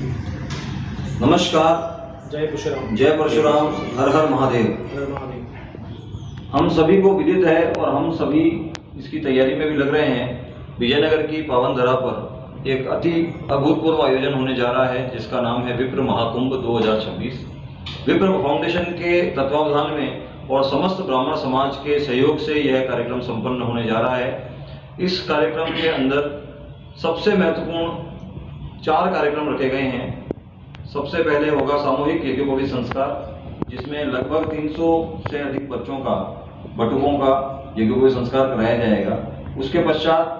नमस्कार। जय परशुराम। जय परशुराम। हर हर महादेव। हर महादेव। हम सभी को विदित है और हम सभी इसकी तैयारी में भी लग रहे हैं। विजयनगर की पावन धरा पर एक अति अभूतपूर्व आयोजन होने जा रहा है जिसका नाम है विप्र महाकुंभ 2026। विप्र फाउंडेशन के तत्वावधान में और समस्त ब्राह्मण समाज के सहयोग से यह कार्यक्रम संपन्न होने जा रहा है। इस कार्यक्रम के अंदर सबसे महत्वपूर्ण 4 कार्यक्रम रखे गए हैं। सबसे पहले होगा सामूहिक यज्ञोपवीत संस्कार, जिसमें लगभग 300 से अधिक बच्चों का, बटुकों का यज्ञोपवीत संस्कार कराया जाएगा। उसके पश्चात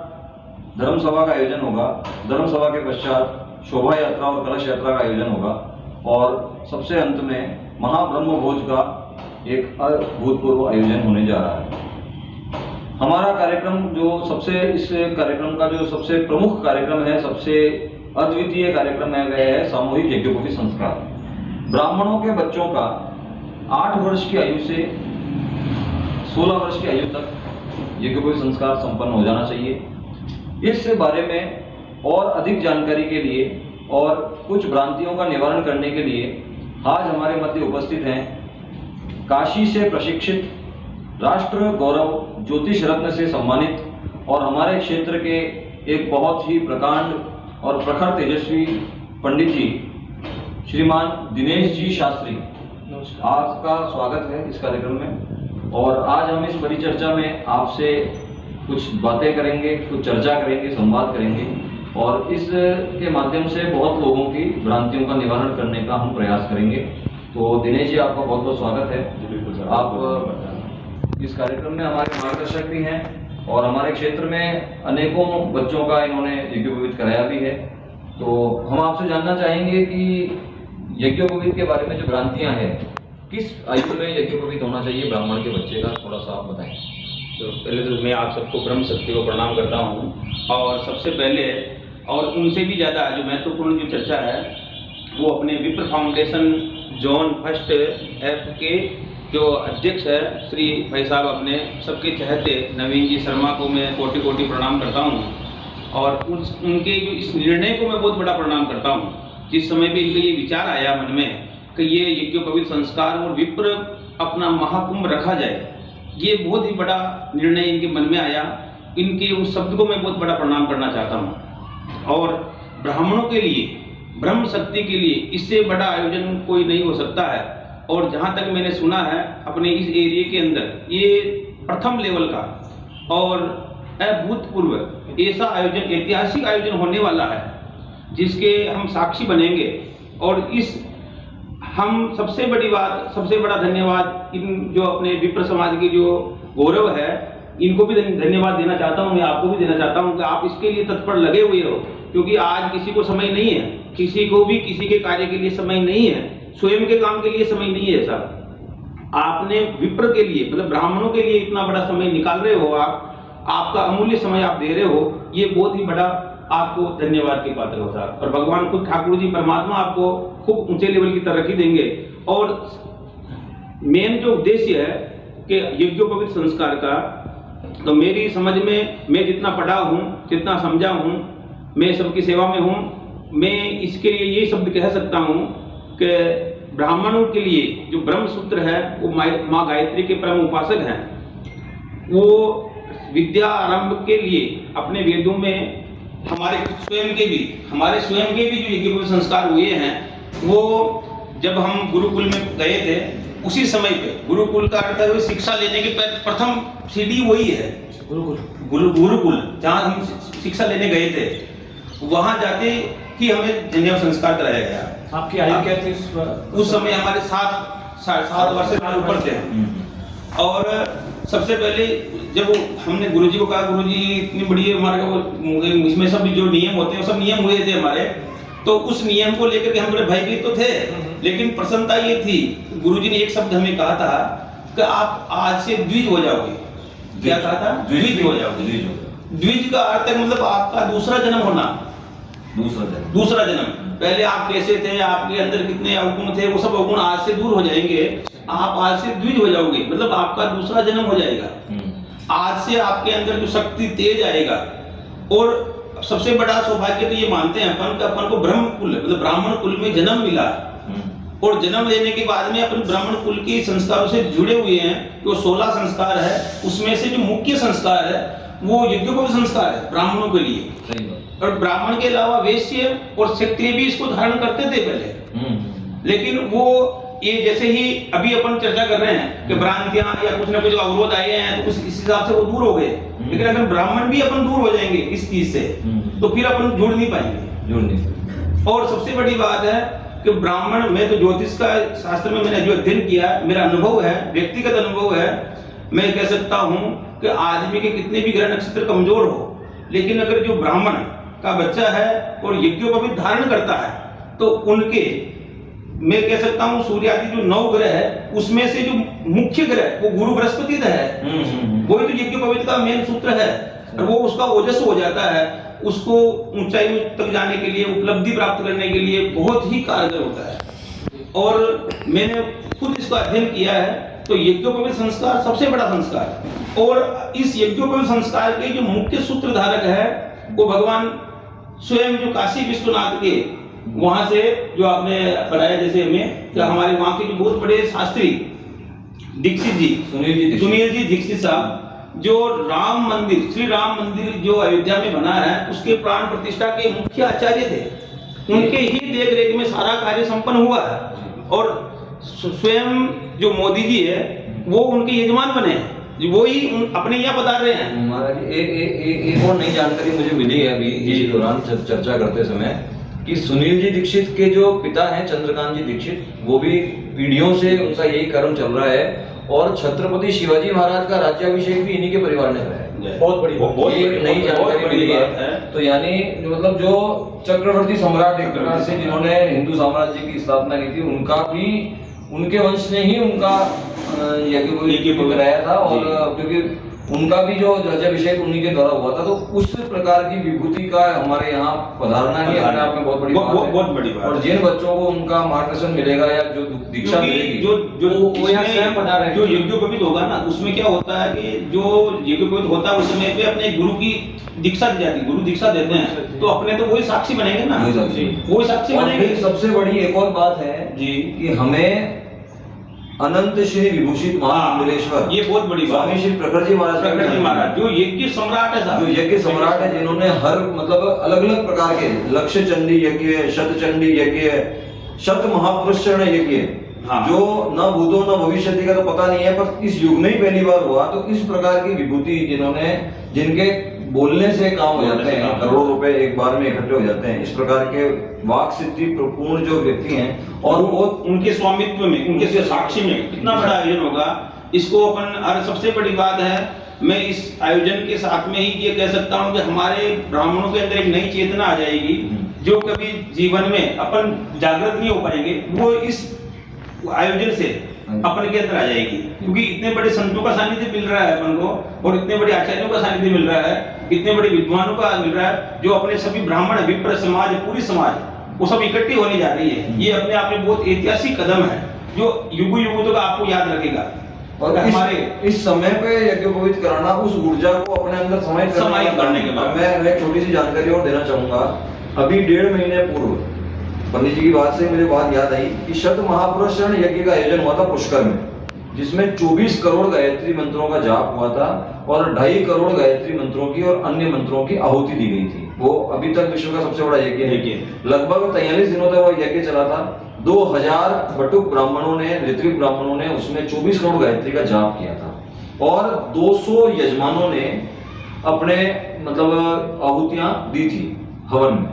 धर्म सभा का आयोजन होगा। धर्म सभा के पश्चात शोभा यात्रा और कलश यात्रा का आयोजन होगा और सबसे अंत में महाब्रह्म भोज का एक अभूतपूर्व आयोजन होने जा रहा है। हमारा कार्यक्रम इस कार्यक्रम का जो सबसे प्रमुख कार्यक्रम है, सबसे अद्वितीय कार्यक्रम है, वह है सामूहिक यज्ञोपवीत संस्कार। ब्राह्मणों के बच्चों का 8 वर्ष की आयु से 16 वर्ष की आयु तक यज्ञोपवीत संस्कार संपन्न हो जाना चाहिए। इस बारे में और अधिक जानकारी के लिए और कुछ भ्रांतियों का निवारण करने के लिए आज हमारे मध्य उपस्थित हैं काशी से प्रशिक्षित, राष्ट्र गौरव ज्योतिष रत्न से सम्मानित और हमारे क्षेत्र के एक बहुत ही प्रकांड और प्रखर तेजस्वी पंडित जी श्रीमान दिनेश जी शास्त्री। आपका स्वागत है इस कार्यक्रम में। और आज हम इस परिचर्चा में आपसे कुछ बातें करेंगे, कुछ चर्चा करेंगे, संवाद करेंगे और इसके माध्यम से बहुत लोगों की भ्रांतियों का निवारण करने का हम प्रयास करेंगे। तो दिनेश जी, आपका बहुत बहुत स्वागत है। आप इस कार्यक्रम में हमारे मार्गदर्शक भी हैं और हमारे क्षेत्र में अनेकों बच्चों का इन्होंने यज्ञोपवीत कराया भी है। तो हम आपसे जानना चाहेंगे कि यज्ञोपवीत के बारे में जो भ्रांतियां हैं, किस आयु में यज्ञोपवीत होना चाहिए ब्राह्मण के बच्चे का, थोड़ा सा आप बताएं। तो पहले तो मैं आप सबको ब्रह्म शक्ति को प्रणाम करता हूँ और सबसे पहले और उनसे भी ज़्यादा जो महत्वपूर्ण जो चर्चा है वो अपने विप्र फाउंडेशन जोन फर्स्ट ऐप के जो अध्यक्ष है श्री भाई साहब, अपने सबके चहते नवीन जी शर्मा को मैं कोटि कोटि प्रणाम करता हूँ और उनके जो इस निर्णय को मैं बहुत बड़ा प्रणाम करता हूँ। जिस समय भी इनका ये विचार आया मन में कि ये यज्ञोपवीत संस्कार और विप्र अपना महाकुंभ रखा जाए, ये बहुत ही बड़ा निर्णय इनके मन में आया। इनके उस शब्द को मैं बहुत बड़ा प्रणाम करना चाहता हूँ। और ब्राह्मणों के लिए, ब्रह्म शक्ति के लिए इससे बड़ा आयोजन कोई नहीं हो सकता है। और जहाँ तक मैंने सुना है अपने इस एरिया के अंदर ये प्रथम लेवल का और अभूतपूर्व ऐसा आयोजन, ऐतिहासिक आयोजन होने वाला है जिसके हम साक्षी बनेंगे। और इस हम सबसे बड़ी बात, सबसे बड़ा धन्यवाद इन जो अपने विप्र समाज के जो गौरव है, इनको भी धन्यवाद देना चाहता हूँ। मैं आपको भी देना चाहता हूँ कि आप इसके लिए तत्पर लगे हुए हो, क्योंकि आज किसी को समय नहीं है, किसी को भी किसी के कार्य के लिए समय नहीं है, स्वयं के काम के लिए समय नहीं है साहब। आपने विप्र के लिए, मतलब ब्राह्मणों के लिए इतना बड़ा समय निकाल रहे हो, आपका अमूल्य समय आप दे रहे हो, ये बहुत ही बड़ा आपको धन्यवाद के पात्र हो साहब। और भगवान खुद ठाकुर जी परमात्मा आपको खूब ऊंचे लेवल की तरक्की देंगे। और मेन जो उद्देश्य है कि यज्ञोपवीत संस्कार का, तो मेरी समझ में मैं जितना पढ़ा हूँ, जितना समझा हूँ, मैं सबकी सेवा में हूँ, मैं इसके लिए ये शब्द कह सकता हूँ कि ब्राह्मणों के लिए जो ब्रह्म सूत्र है वो माँ गायत्री के परम उपासक हैं। वो विद्या आरंभ के लिए अपने वेदों में हमारे स्वयं के भी जो यज्ञोपवीत संस्कार हुए हैं, वो जब हम गुरुकुल में गए थे उसी समय पे, गुरुकुल का अर्थ है शिक्षा लेने की प्रथम सीढ़ी वही है गुरुकुल, जहाँ हम शिक्षा लेने गए थे, वहाँ जाते ही हमें जनेऊ संस्कार कराया गया। आपकी आयु क्या थी उस समय? हमारे 7 वर्ष से ऊपर थे। और सबसे पहले जब हमने गुरुजी को कहा, गुरुजी इतनी बड़ी हमारे इसमें सब जो नियम होते हैं, सब नियम हुए थे हमारे, तो उस नियम को लेकर के हम बड़े भयभीत तो थे, लेकिन प्रसन्नता ये थी, गुरुजी ने एक शब्द हमें कहा था कि आप आज से द्विज हो जाओगे। क्या कहा था? द्विज हो जाओगे। द्विज का अर्थ है मतलब आपका दूसरा जन्म होना। दूसरा जन्म। पहले आप कैसे थे, आपके अंदर कितने अवगुण थे, वो सब अवगुण आज से दूर हो जाएंगे। आप आज से द्विज हो जाओगे, मतलब आपका दूसरा जन्म हो जाएगा। आज से आपके अंदर जो शक्ति तेज आएगा और सबसे बड़ा सौभाग्य तो ये मानते हैं अपन कि अपन को ब्रह्म कुल मतलब ब्राह्मण कुल में जन्म मिला और जन्म लेने के बाद में अपन ब्राह्मण कुल के संस्कारों से जुड़े हुए हैं। जो 16 संस्कार है उसमें से जो मुख्य संस्कार है वो यज्ञोपवीत संस्कार है ब्राह्मणों के लिए। और ब्राह्मण के अलावा वैश्य और क्षत्रिय भी इसको धारण करते थे पहले, लेकिन वो ये जैसे ही अभी अपन चर्चा कर रहे हैं कि भ्रांतियां या कुछ ना कुछ अवरोध आए हैं तो इस हिसाब से वो दूर हो गए। लेकिन अगर ब्राह्मण भी अपन दूर हो जाएंगे इस चीज से तो फिर अपन जुड़ नहीं पाएंगे। और सबसे बड़ी बात है कि ब्राह्मण, मैं तो ज्योतिष का शास्त्र में मैंने जो अध्ययन किया, मेरा अनुभव है, व्यक्तिगत अनुभव है, मैं कह सकता हूँ कि आदमी के कितने भी ग्रह नक्षत्र कमजोर हो, लेकिन अगर जो ब्राह्मण का बच्चा है और यज्ञोपवीत धारण करता है तो उनके, मैं कह सकता हूँ सूर्य आदि जो 9 ग्रह है उसमें से जो मुख्य ग्रह वो गुरु बृहस्पति है, वही तो यज्ञोपवीत का मेन सूत्र है। और वो उसका ओजस्व हो जाता है, उसको ऊंचाई तक जाने के लिए, उपलब्धि प्राप्त करने के लिए बहुत ही कारगर होता है। और मैंने खुद इसका अध्ययन किया है तो यज्ञोपवीत संस्कार सबसे बड़ा संस्कार है। और इस यज्ञोपवीत संस्कार के जो मुख्य सूत्रधारक है वो भगवान स्वयं जो काशी विश्वनाथ के वहां से जो आपने पढ़ाया, जैसे हमें तो हमारे वहां के जो बहुत बड़े शास्त्री दीक्षित जी, सुनील जी दीक्षित साहब, जो राम मंदिर, श्री राम मंदिर जो अयोध्या में बना है उसके प्राण प्रतिष्ठा के मुख्य आचार्य थे, उनके ही देख रेख में सारा कार्य संपन्न हुआ है। और स्वयं जो मोदी जी है वो उनके यजमान बने हैं, वो ही अपने यहाँ बता रहे हैं। महाराज एक और नई जानकारी मुझे मिली है अभी इस दौरान चर्चा करते समय कि सुनील जी दीक्षित के जो पिता हैं चंद्रकांत जी दीक्षित, वो भी पीढ़ियों से उनका यही कर्म चल रहा है और छत्रपति शिवाजी महाराज का राज्याभिषेक भी इन्हीं के परिवार ने कराया है। बहुत बड़ी नई जानकारी मिली है। तो यानी मतलब जो चक्रवर्ती सम्राट एक प्रकार से जिन्होंने हिंदू साम्राज्य की स्थापना की थी, उनका भी उनके वंश ने ही उनका यज्ञ कराया था। और क्योंकि उनका भी जो राज्याभिषेक उन्हीं के द्वारा हुआ था, तो उस प्रकार की विभूति का हमारे यहाँ पधारना ही अपने आप में बहुत बड़ी बात है। और जिन बच्चों को उनका मार्गदर्शन मिलेगा या जो दीक्षा मिलेगी, जो यज्ञोपवीत होगा ना, उसमें क्या होता है कि जो यज्ञोपवीत होता है उस समय पे अपने गुरु की दीक्षा दी जाती है, गुरु दीक्षा देते हैं, तो अपने तो वही साक्षी बनेंगे ना, वही साक्षी बनेंगे। सबसे बड़ी एक और बात है जी कि हमें अनंत श्री विभूषित महामंडलेश्वर, ये बहुत बड़ी बात है, स्वामी श्री प्रखर जी महाराज जो यज्ञ सम्राट है, जो यज्ञ सम्राट है, जिन्होंने हर मतलब अलग अलग प्रकार के लक्ष्य चंडी यज्ञ, शत चंडी यज्ञ, शत महापुरुषण यज्ञ, जो न भूतो न भविष्यति का तो पता नहीं है, पर इस युग में ही पहली बार हुआ। तो इस प्रकार की विभूति जिन्होंने, जिनके बोलने से काम हो जाते हैं, करोड़ों रुपए एक बार में इकट्ठे हो जाते हैं, इस प्रकार के वाक सिद्धि पूर्ण जो व्यक्ति हैं और वो उनके स्वामित्व में, उनके साक्षी में कितना बड़ा आयोजन होगा, इसको अपन। और सबसे बड़ी बात है, मैं इस आयोजन के साथ में ही ये कह सकता हूँ कि हमारे ब्राह्मणों के अंदर एक नई चेतना आ जाएगी, जो कभी जीवन में अपन जागृत नहीं हो पाएंगे, वो इस आयोजन से अपन के अंदर आ जाएगी। क्योंकि इतने बड़े संतों का सानिध्य मिल रहा है अपन को, और इतने बड़े आचार्यों का सानिध्य मिल रहा है, इतने बड़े विद्वानों का मिल रहा है, जो अपने सभी ब्राह्मण, विप्र समाज, पूरी समाज वो सब इकट्ठी होने जा रही है। ये अपने आप में बहुत ऐतिहासिक कदम है, जो युगों युगों तक आपको याद रखेगा। और हमारे इस समय पे यज्ञोपवीत कराना, उस ऊर्जा को अपने अंदर समाहित करने के बाद मैं एक छोटी सी जानकारी और देना चाहूंगा। अभी 1.5 महीने पूर्व पंडित जी की बात से मुझे बात याद आई कि शत महापुरुषण यज्ञ का आयोजन हुआ था पुष्कर में, जिसमें 24 करोड़ गायत्री मंत्रों का जाप हुआ था और 2.5 करोड़ गायत्री मंत्रों की और अन्य मंत्रों की आहुति दी गई थी। वो अभी तक विश्व का सबसे बड़ा यज्ञ है। लगभग 43 दिनों तक वो यज्ञ चला था। 2000 बटुक ब्राह्मणों ने, ऋत्विक ब्राह्मणों ने उसमें 24 करोड़ गायत्री का जाप किया था और 200 यजमानों ने अपने मतलब आहुतियां दी थी हवन में।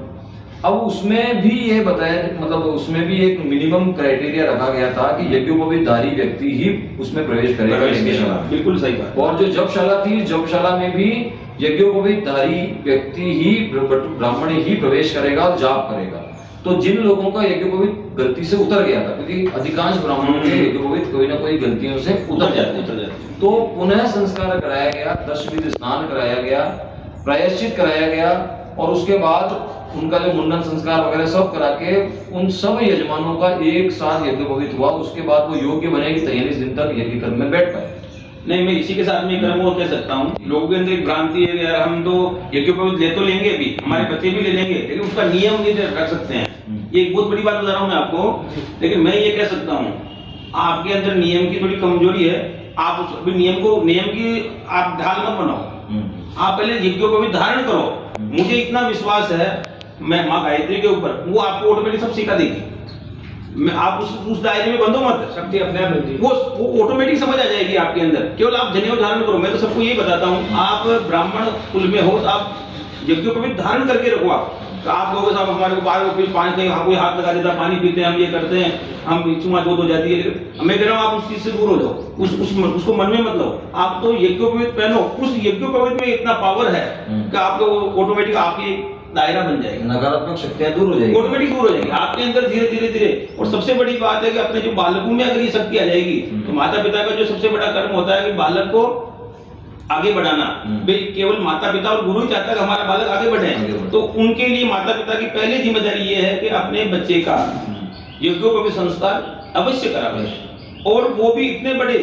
अब उसमें भी ये बताया, मतलब उसमें भी एक मिनिमम क्राइटेरिया रखा गया था कि यज्ञोपवीतधारी व्यक्ति ही उसमें प्रवेश करेगा। बिल्कुल सही बात। और जो जपशाला थी, जपशाला में भी यज्ञोपवीतधारी व्यक्ति ही, ब्राह्मण ही प्रवेश करेगा और जाप करेगा। तो जिन लोगों का यज्ञोपवीत गलती से उतर गया था, क्योंकि अधिकांश ब्राह्मणों के यज्ञोपवीत कोई ना कोई गलतियों से उतर जाते हैं, तो पुनः संस्कार कराया गया, 10 विधि स्नान कराया गया, प्रायश्चित कराया गया और उसके बाद उनका जो मुंडन संस्कार वगैरह सब करा के उन सब यजमानों का एक साथ यज्ञोपवीत हुआ। उसके बाद वो योग्य बने कि 43 दिन तक यज्ञ कर्म में बैठ पाए। नहीं, मैं इसी के साथ में कर्म वो कह सकता हूँ। लोगों के अंदर एक भ्रांति है कि यार हम तो यज्ञोपवीत ले तो लेंगे भी, हमारे बच्चे भी ले लेंगे, लेकिन उसका नियम नहीं रख सकते हैं। ये एक बहुत बड़ी बात बता रहा हूँ मैं आपको। लेकिन मैं ये कह सकता हूँ, आपके अंदर नियम की थोड़ी कमजोरी है। आप उस नियम की आप ढाल मत बनाओ। आप पहले यज्ञोपवीत धारण करो। मुझे इतना विश्वास है मैं माँ गायत्री के ऊपर, वो आपको ऑटोमेटिक सब सिखा देगी। आप उस दायरे में बंधो मत, शक्ति अपने आप मिलती है, वो ऑटोमेटिक समझ आ जाएगी आपके अंदर। केवल आप जनेऊ धारण करो। मैं तो सबको यही बताता हूँ, आप ब्राह्मण कुल में हो तो आप यज्ञोपवीत धारण करके रखो। आप लोगों साहब हमारे को बाहर पानी कहीं कोई हाथ लगा देता, पानी पीते हैं, हम ये करते हैं, हम चुमा हो जाती है। मैं कह रहा हूँ आप उस चीज से दूर हो जाओ, उसको मन में मत लो। आप तो यज्ञोपवीत पहनो। उस यज्ञोपवीत में इतना पावर है कि आपको ऑटोमेटिक आपकी दायरा बन जाएगा, नकारात्मक शक्तियां दूर हो जाएगी, ऑटोमेटिक दूर हो जाएगी आपके अंदर धीरे धीरे धीरे। और सबसे बड़ी बात है कि अपने जो बालकों में अगर ये शक्ति आ जाएगी तो माता पिता का जो सबसे बड़ा कर्म होता है कि बालक को आगे बढ़ाना। भाई केवल माता पिता और गुरु ही चाहता है कि हमारा बालक आगे बढ़े, तो उनके लिए माता पिता की पहली जिम्मेदारी ये है कि अपने बच्चे का यज्ञोपवीत संस्कार अवश्य करावे। और वो भी इतने बड़े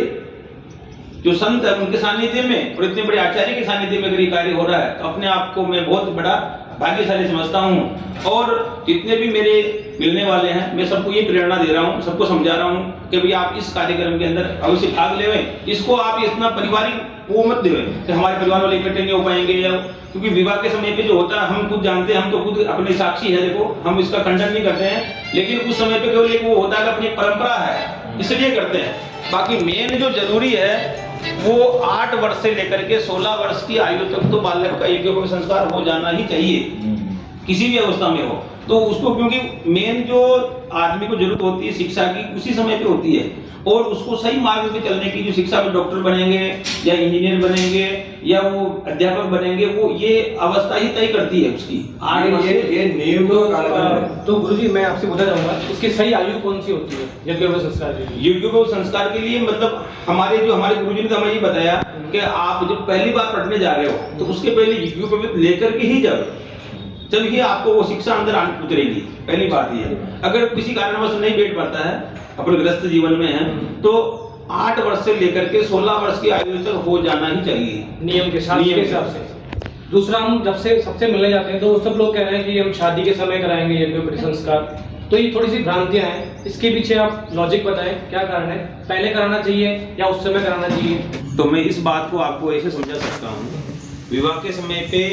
जो संत है उनके सानिध्य में और इतने बड़े आचार्य के सानिध्य में अगर ये कार्य हो रहा है तो अपने आप को मैं बहुत बड़ा भाग्यशाली समझता हूँ। और जितने भी मेरे मिलने वाले हैं मैं सबको ये प्रेरणा दे रहा हूँ, सबको समझा रहा हूँ कि भाई आप इस कार्यक्रम के अंदर अवश्य भाग लेवें। इसको आप इतना पारिवारिक वो मत देवें कि हमारे परिवार वाले इकट्ठे नहीं हो पाएंगे, या क्योंकि विवाह के समय पे जो होता है हम खुद जानते हैं, हम तो खुद अपने साक्षी है। देखो हम इसका खंडन नहीं करते हैं, लेकिन उस समय पे केवल एक वो होता है कि अपनी परंपरा है इसलिए करते हैं। बाकी मेन जो जरूरी है वो 8 वर्ष से लेकर के 16 वर्ष की आयु तक तो बालक का यज्ञोपवीत संस्कार हो जाना ही चाहिए, किसी भी अवस्था में हो तो उसको। क्योंकि मेन जो आदमी को जरूरत होती है शिक्षा की उसी समय पे होती है, और उसको सही मार्ग पे चलने की जो शिक्षा में डॉक्टर बनेंगे या इंजीनियर बनेंगे या वो अध्यापक बनेंगे, वो ये अवस्था ही तय करती है उसकी। ये नींव का कार्यक्रम है। तो गुरुजी मैं आपसे पूछना चाहूंगा इसकी सही आयु कौन सी होती है यज्ञोपवीत संस्कार के लिए? यज्ञोपवीत संस्कार के लिए मतलब हमारे गुरुजी ने हमें ये बताया कि आप जब पहली बार पढ़ने जा रहे हो तो उसके पहले यज्ञोपवीत लेकर के ही जाओ, जब ही आपको वो शिक्षा अंदर उतरेगी। पहली बात ये है, अगर किसी कारणवश नहीं बैठ पाता है, अपने ग्रस्त जीवन में है, तो 8 वर्ष से लेकर के 16 वर्ष की आयु तक हो जाना ही चाहिए नियम के हिसाब से। दूसरा, हम जब से सबसे मिलने जाते हैं तो सब लोग कह रहे हैं कि हम शादी के समय कराएंगे यज्ञोपवीत संस्कार, तो ये थोड़ी सी भ्रांतियां हैं। इसके पीछे आप लॉजिक बताएं, क्या कारण है? पहले कराना चाहिए या उस समय कराना चाहिए? तो मैं इस बात को आपको ऐसे समझा सकता हूँ, विवाह के समय पे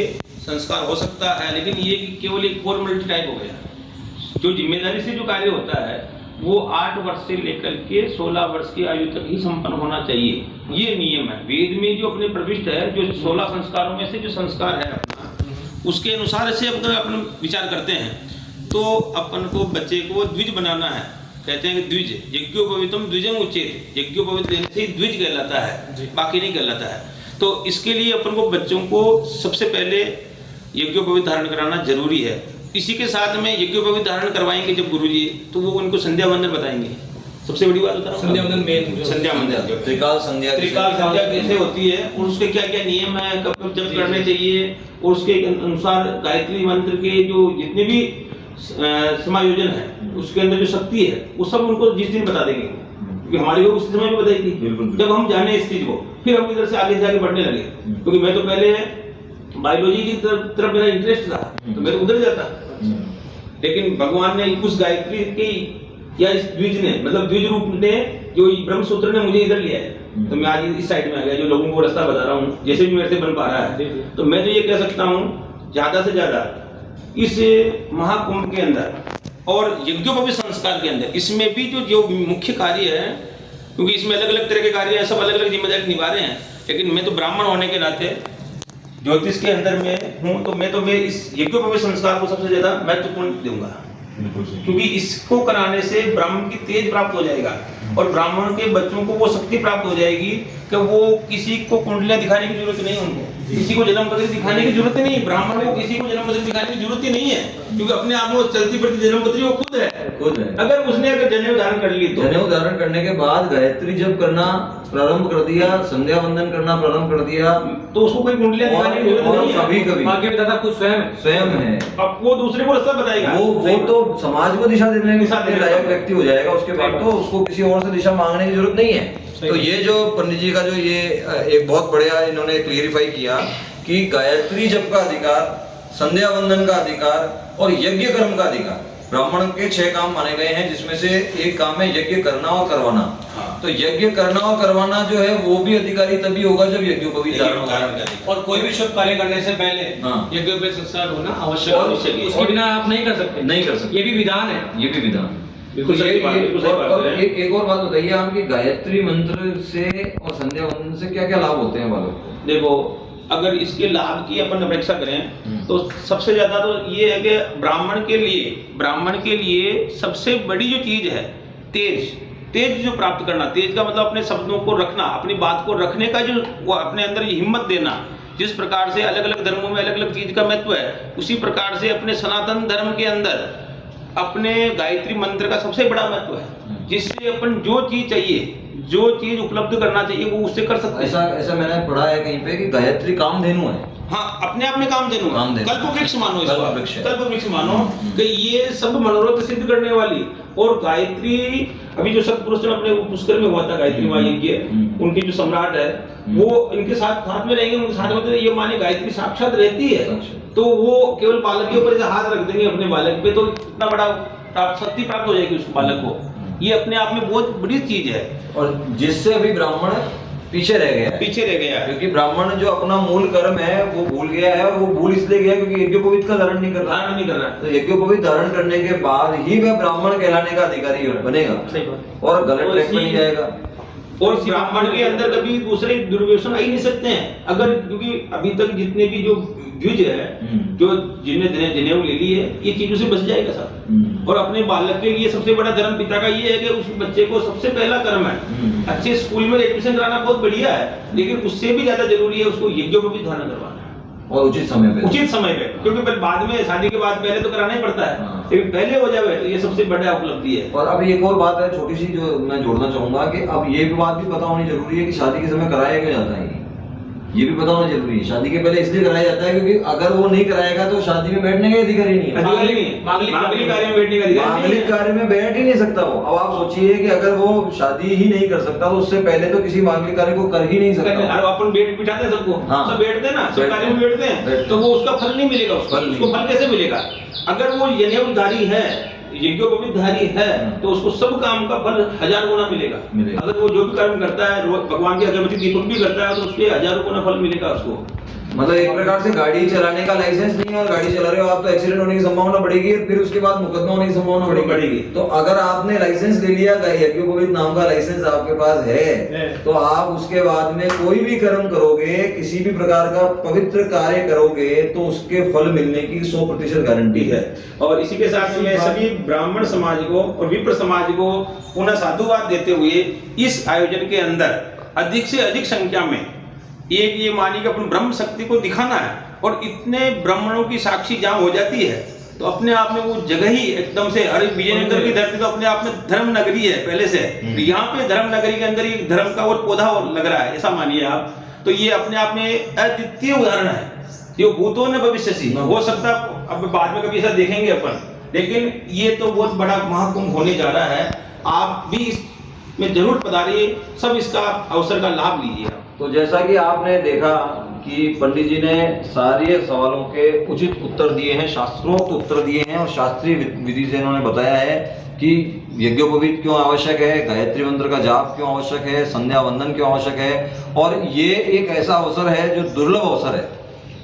संस्कार हो सकता है, लेकिन ये केवल एक फॉर्मेलिटी टाइप हो गया। जो जिम्मेदारी से जो कार्य होता है वो 8 वर्ष से लेकर के 16 वर्ष की आयु तक ही संपन्न होना चाहिए, ये नियम है। वेद में जो अपने प्रविष्ट है, जो 16 संस्कारों में से जो संस्कार है अपना, उसके अनुसार से अगर अपन विचार करते हैं तो अपन को बच्चे को द्विज बनाना है। कहते हैं कि द्विज यज्ञोपवीतम द्विजम उच्चेत, यज्ञोपवीत लेने से द्विज कहलाता है, बाकी नहीं कहलाता है। तो इसके लिए अपन को बच्चों को सबसे पहले यज्ञोपवीत धारण कराना जरूरी है। इसी के साथ में यज्ञोपवीत धारण करवाएंगे जब गुरुजी, तो वो उनको संध्या वंदन बताएंगे। सबसे बड़ी बात बताऊं, संध्या वंदन मेन, संध्या वंदन त्रिकाल संध्या कैसे होती है और उसके क्या क्या नियम है, कब जब करने चाहिए, और उसके अनुसार गायत्री मंत्र के जो जितने भी समायोजन है उसके अंदर जो शक्ति है वो सब उनको जिस दिन बता देंगे, क्योंकि हमारी उस समय में बताएगी जब हम जाने इस चीज को, फिर हम इधर से आगे बढ़ने लगे। क्योंकि मैं तो पहले बायोलॉजी की तरफ मेरा इंटरेस्ट था तो मैं तो उधर जाता, लेकिन भगवान ने उस गायत्री की या इस द्विज ने, मतलब द्विज रूप ने, जो ब्रह्म सूत्र ने मुझे इधर लिया है, तो मैं आज इस साइड में आ गया, जो लोगों को रास्ता बता रहा हूँ जैसे भी मेरे से बन पा रहा है। तो मैं तो ये कह सकता हूँ ज्यादा से ज्यादा इस महाकुंभ के अंदर और यज्ञोपवीत संस्कार के अंदर, इसमें भी जो मुख्य कार्य है, क्योंकि इसमें अलग अलग तरह के कार्य हैं, सब अलग अलग जिम्मेदारी निभा रहे हैं, लेकिन मैं तो ब्राह्मण होने के नाते ज्योतिष के अंदर में हूँ, तो मैं इस यज्ञोपवीत संस्कार को सबसे ज्यादा महत्वपूर्ण दूंगा, क्योंकि इसको कराने से ब्राह्मण की तेज प्राप्त हो जाएगा और ब्राह्मण के बच्चों को वो शक्ति प्राप्त हो जाएगी कि वो किसी को कुंडलियां दिखाने की जरूरत नहीं, उनको किसी को जन्म पत्री दिखाने की जरूरत नहीं, ब्राह्मण को किसी को जन्म पत्री दिखाने की जरूरत ही नहीं है। क्योंकि अपने आप में वो चलती फिरती जन्मपत्री वो खुद है। अगर उसने जनेऊ धारण कर ली तो जनेऊ धारण करने के बाद गायत्री जब करना प्रारंभ कर दिया, संध्या वंदन करना प्रारंभ कर दिया, तो उसको कोई कुंडलियां दिखाने की जरूरत नहीं है। कभी आगे बताता खुद स्वयं है। अब वो दूसरे को रास्ता बताएगा, वो तो समाज को दिशा देने के लायक व्यक्ति हो जाएगा। उसके बाद तो उसको किसी और से दिशा मांगने की जरूरत नहीं है। तो ये जो पंडित जी का जो ये एक बहुत बढ़िया इन्होंने क्लियरिफाई किया कि गायत्री जप का अधिकार, संध्या वंदन का अधिकार और यज्ञ कर्म का अधिकार, ब्राह्मण के 6 काम माने गए हैं, जिसमें से एक काम है यज्ञ करना और करवाना। तो यज्ञ करना और करवाना जो है वो भी अधिकारी तभी होगा जब यज्ञोपवीत धारण होगा। और कोई भी शुभ कार्य करने से पहले यज्ञोपवीत संस्कार होना आवश्यक है। उसके बिना आप नहीं कर सकते। ये भी विधान है। बिल्कुल सही बात है। एक और बात बताइए आप कि गायत्री मंत्र से और संध्या वंदन से क्या क्या लाभ होते हैं बालक को? देखो, अगर इसके लाभ की अपन अपेक्षा करें तो सबसे ज्यादा तो ये है कि ब्राह्मण के लिए सबसे बड़ी जो चीज है तेज जो प्राप्त करना। तेज का मतलब अपने शब्दों को रखना, अपनी बात को रखने का जो वो अपने अंदर हिम्मत देना। जिस प्रकार से अलग अलग धर्मों में अलग अलग चीज का महत्व है, उसी प्रकार से अपने सनातन धर्म के अंदर अपने गायत्री मंत्र का सबसे बड़ा महत्व है, जिससे अपन जो चीज चाहिए, जो चीज उपलब्ध करना चाहिए वो उससे कर सकते हैं। ऐसा मैंने पढ़ा है कहीं पे कि गायत्री कामधेनु है। हाँ, अपने आप में कामधेनु है। कल्पवृक्ष मानो इसको, कल्पवृक्ष मानो कि ये सब मनोरथ सिद्ध करने वाली। और गायत्री, अभी जो सतपुरुष अपने पुष्कर में हुआ था गायत्री महायज्ञ, उनके जो सम्राट है वो इनके साथ में रहेंगे, उनके साथ में ये माने गायत्री साक्षात रहती है। तो वो केवल बालक के ऊपर हाथ रख देंगे अपने बालक पे, तो इतना बड़ा शक्ति प्राप्त हो जाएगी उस बालक को। ये अपने आप में बहुत बड़ी चीज है। और जिससे अभी ब्राह्मण पीछे रह गया, क्योंकि ब्राह्मण जो अपना मूल कर्म है वो भूल गया है। और वो भूल इसलिए गया क्योंकि यज्ञोपवीत का धारण नहीं कर रहा। तो यज्ञोपवीत धारण करने के बाद ही वह ब्राह्मण कहलाने का अधिकारी बनेगा और गलत ट्रैक पर नहीं जाएगा। और ब्राह्मण के अंदर कभी दूसरे दुर्व्यसन आ ही नहीं सकते हैं। अगर क्योंकि अभी तक जितने भी जो द्विज है, जो जिन्हें जनेऊ ले ली है, ये चीजों से बच जाएगा सब। और अपने बालक के लिए सबसे बड़ा धर्म पिता का ये है कि उस बच्चे को सबसे पहला कर्म है अच्छे स्कूल में एडमिशन कराना बहुत बढ़िया है, लेकिन उससे भी ज्यादा जरूरी है उसको यज्ञोपवीत धारण करवाना और उचित समय पे। क्योंकि फिर बाद में शादी के बाद पहले तो कराना ही पड़ता है, लेकिन पहले हो जाए तो ये सबसे बड़ा उपलब्धि है। और अब एक और बात है छोटी सी जो मैं जोड़ना चाहूंगा कि अब ये भी बात भी पता होनी जरूरी है कि शादी के समय कराया क्यों जाता है। ये भी पता होना जरूरी है। शादी के पहले इसलिए कराया जाता है क्योंकि अगर वो नहीं कराएगा तो शादी में बैठने का अधिकार ही नहीं है। मांगलिक कार्य में बैठ ही नहीं सकता वो। अब आप सोचिए कि अगर वो शादी ही नहीं कर सकता तो उससे पहले तो किसी मांगलिक कार्य को कर ही नहीं सकता। अपन बिठाते हैं सबको, सब बैठते हैं ना, सब कार्य में बैठते हैं, तो वो उसका फल नहीं मिलेगा। उसको फल कैसे मिलेगा? अगर वो जनेऊधारी है, यज्ञोपवीतधारी है, तो उसको सब काम का फल 1000 गुना मिलेगा। अगर वो जो भी कर्म करता है, भगवान की अगरबत्ती दीपक भी करता है, तो उसके 1000 गुना फल मिलेगा उसको। मतलब एक प्रकार से गाड़ी चलाने का लाइसेंस नहीं है और गाड़ी चला रहे हो आप, तो एक्सीडेंट होने की संभावना बढ़ेगी, फिर उसके बाद मुकदमा होने की संभावना बढ़ेगी। तो अगर आपने लाइसेंस ले लिया, यज्ञोपवीत नाम का लाइसेंस आपके पास है, तो आप उसके बाद में कोई भी कर्म करोगे, किसी भी प्रकार का पवित्र कार्य करोगे, तो उसके फल मिलने की 100% गारंटी है। और इसी के साथ में सभी ब्राह्मण समाज को और विप्र समाज को पुनः साधुवाद देते हुए इस आयोजन के अंदर अधिक से अधिक संख्या में एक ये मानी कि अपन ब्रह्म शक्ति को दिखाना है। और इतने ब्राह्मणों की साक्षी जहाँ हो जाती है तो अपने आप में वो जगह ही एकदम से, अरे विजयनगर की धरती तो अपने आप में धर्म नगरी है पहले से, यहाँ पे धर्म नगरी के अंदर एक धर्म का और पौधा और लग रहा है, ऐसा मानिए आप। तो ये अपने आप में अद्वितीय उदाहरण है। जो भूतों ने भविष्य सी हो सकता, अब बाद में कभी ऐसा देखेंगे अपन, लेकिन ये तो बहुत बड़ा महाकुंभ होने जा रहा है। आप भी इसमें जरूर पधारिए, सब इसका अवसर का लाभ लीजिए। तो जैसा कि आपने देखा कि पंडित जी ने सारे सवालों के उचित उत्तर दिए हैं, शास्त्रोक्त उत्तर दिए हैं, और शास्त्रीय विधि से इन्होंने बताया है कि यज्ञोपवीत क्यों आवश्यक है, गायत्री मंत्र का जाप क्यों आवश्यक है, संध्या वंदन क्यों आवश्यक है। और ये एक ऐसा अवसर है जो दुर्लभ अवसर है।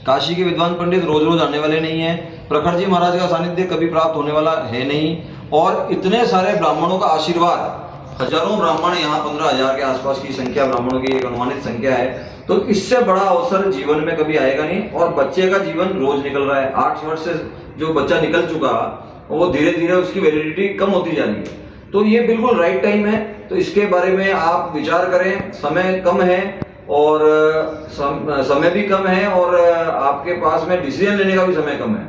काशी के विद्वान पंडित रोज रोज आने वाले नहीं है, प्रखर जी महाराज का सानिध्य कभी प्राप्त होने वाला है नहीं, और इतने सारे ब्राह्मणों का आशीर्वाद, हजारों ब्राह्मण, यहाँ 15,000 के आसपास की संख्या ब्राह्मणों की एक अनुमानित संख्या है, तो इससे बड़ा अवसर जीवन में कभी आएगा नहीं। और बच्चे का जीवन रोज निकल रहा है, 8 वर्ष से जो बच्चा निकल चुका वो धीरे धीरे उसकी वैलिडिटी कम होती जा रही है। तो ये बिल्कुल राइट टाइम है। तो इसके बारे में आप विचार करें। समय कम है और समय भी कम है, और आपके पास में डिसीजन लेने का भी समय कम है।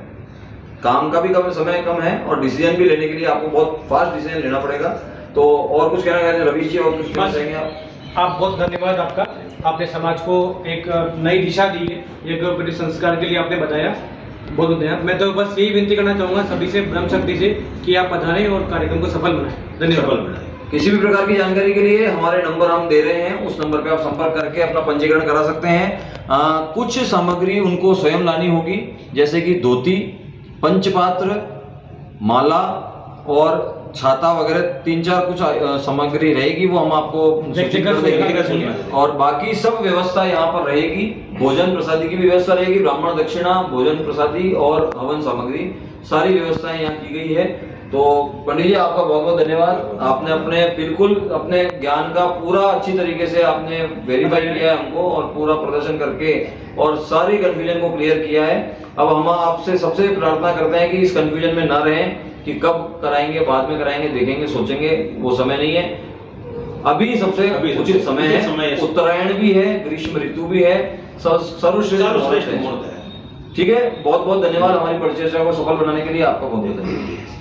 काम का भी कम समय कम है और डिसीजन भी लेने के लिए आपको बहुत फास्ट डिसीजन लेना पड़ेगा। तो और कुछ कहना चाहते हैं रवीश जी, और कुछ कहना चाहेंगे आप? बहुत धन्यवाद आपका, आपने समाज को एक नई दिशा दी है, यज्ञोपवीत संस्कार के लिए आपने बताया, बहुत धन्यवाद। मैं तो बस यही विनती करना चाहूँगा सभी से, ब्रह्म शक्ति से, कि आप पधारें और कार्यक्रम को सफल बनाएं। धन्यवाद। किसी भी प्रकार की जानकारी के लिए हमारे नंबर हम दे रहे हैं, उस नंबर पे आप संपर्क करके अपना पंजीकरण करा सकते हैं। कुछ सामग्री उनको स्वयं लानी होगी, जैसे कि धोती, पंचपात्र, माला और छाता वगैरह 3-4 कुछ सामग्री रहेगी, वो हम आपको सूचित कर देंगे। और बाकी सब व्यवस्था यहाँ पर रहेगी, भोजन प्रसादी की भी व्यवस्था रहेगी, ब्राह्मण दक्षिणा, भोजन प्रसादी और हवन सामग्री, सारी व्यवस्थाएं यहाँ की गई है। तो पंडित जी आपका बहुत बहुत धन्यवाद, आपने अपने बिल्कुल अपने ज्ञान का पूरा अच्छी तरीके से आपने वेरीफाई किया है हमको, और पूरा प्रदर्शन करके और सारी कंफ्यूजन को क्लियर किया है। अब हम आपसे सबसे प्रार्थना करते हैं कि इस कंफ्यूजन में ना रहें कि कब कराएंगे, बाद में कराएंगे, देखेंगे, सोचेंगे, वो समय नहीं है। अभी सबसे उचित समय है, उत्तरायण भी है, ग्रीष्म ऋतु भी है, सर्वश्रेष्ठ मुहूर्त है। ठीक है, बहुत बहुत धन्यवाद हमारी परिचर्चा को सफल बनाने के लिए, आपका बहुत बहुत धन्यवाद।